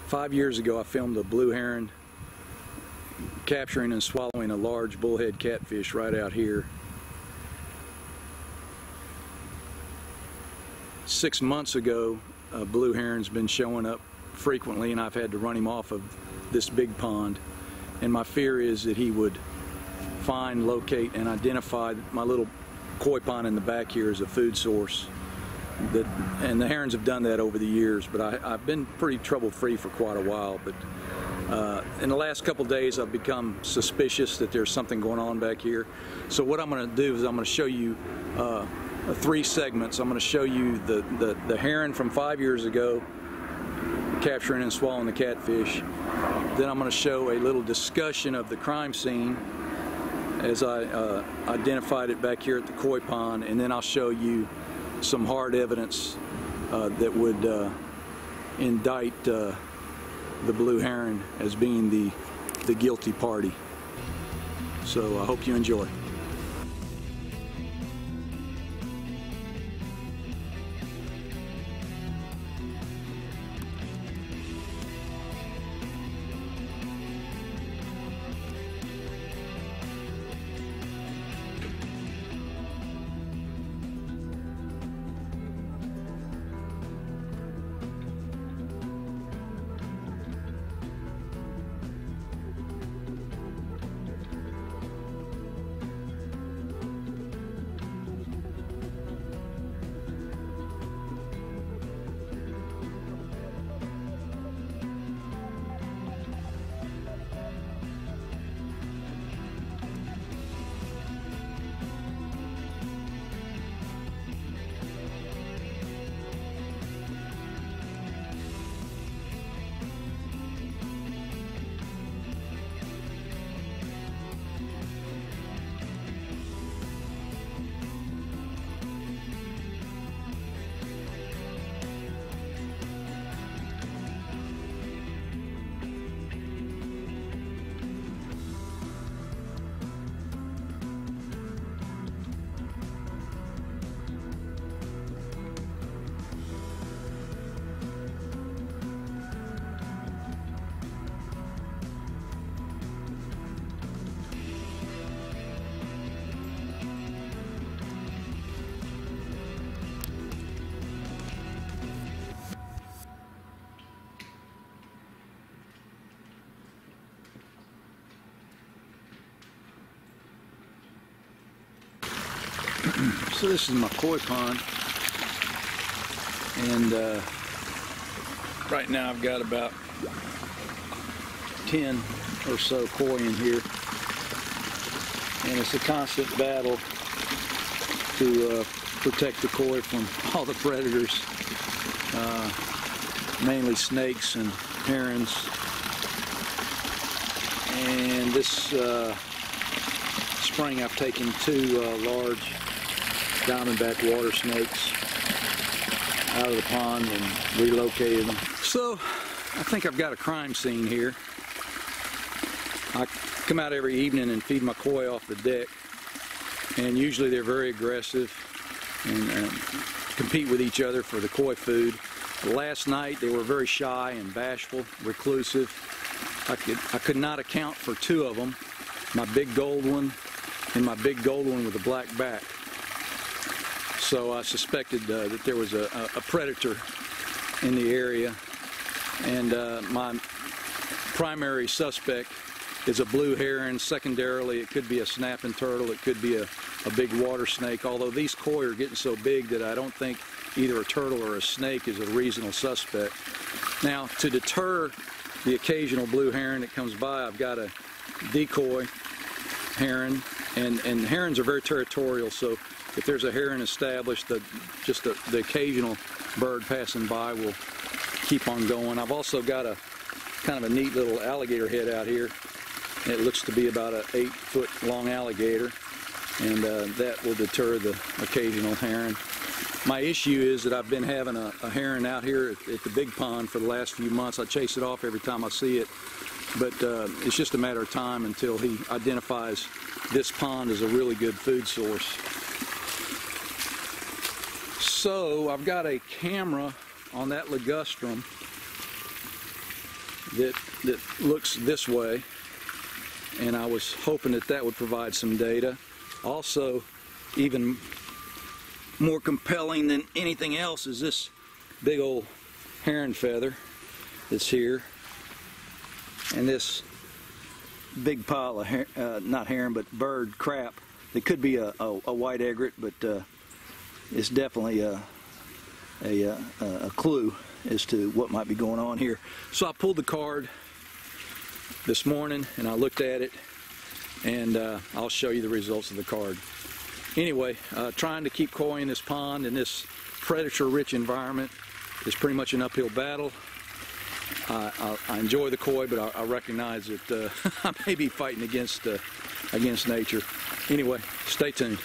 5 years ago I filmed a blue heron capturing and swallowing a large bullhead catfish right out here. 6 months ago, a blue heron's been showing up frequently, and I've had to run him off of this big pond. And my fear is that he would find, locate, and identify my little koi pond in the back here as a food source. And the herons have done that over the years, but I've been pretty trouble-free for quite a while. But in the last couple days, I've become suspicious that there's something going on back here. So what I'm going to do is I'm going to show you 3 segments. I'm going to show you the heron from 5 years ago capturing and swallowing the catfish. Then I'm going to show a little discussion of the crime scene as I identified it back here at the koi pond, and then I'll show you some hard evidence that would indict the blue heron as being the guilty party. So I hope you enjoy. So this is my koi pond, and right now I've got about 10 or so koi in here, and it's a constant battle to protect the koi from all the predators, mainly snakes and herons. And this spring I've taken 2 large diamondback water snakes out of the pond and relocated them. So I think I've got a crime scene here. I come out every evening and feed my koi off the deck, and usually they're very aggressive and compete with each other for the koi food. Last night they were very shy and bashful, reclusive. I could not account for 2 of them, my big gold one and my big gold one with a black back. So I suspected that there was a predator in the area, and my primary suspect is a blue heron. Secondarily, it could be a snapping turtle, it could be a big water snake, although these koi are getting so big that I don't think either a turtle or a snake is a reasonable suspect. Now, to deter the occasional blue heron that comes by, I've got a decoy heron, and herons are very territorial, so if there's a heron established, just the occasional bird passing by will keep on going. I've also got a kind of a neat little alligator head out here. It looks to be about an 8-foot long alligator, and that will deter the occasional heron. My issue is that I've been having a heron out here at the big pond for the last few months. I chase it off every time I see it, but it's just a matter of time until he identifies this pond as a really good food source. So I've got a camera on that ligustrum, that looks this way, and I was hoping that that would provide some data. Also, even more compelling than anything else is this big old heron feather that's here, and this big pile of not heron but bird crap. It could be a white egret, but it's definitely a clue as to what might be going on here. So I pulled the card this morning and I looked at it, and I'll show you the results of the card. Anyway, trying to keep koi in this pond in this predator-rich environment is pretty much an uphill battle. I enjoy the koi, but I recognize that I may be fighting against nature. Anyway, stay tuned.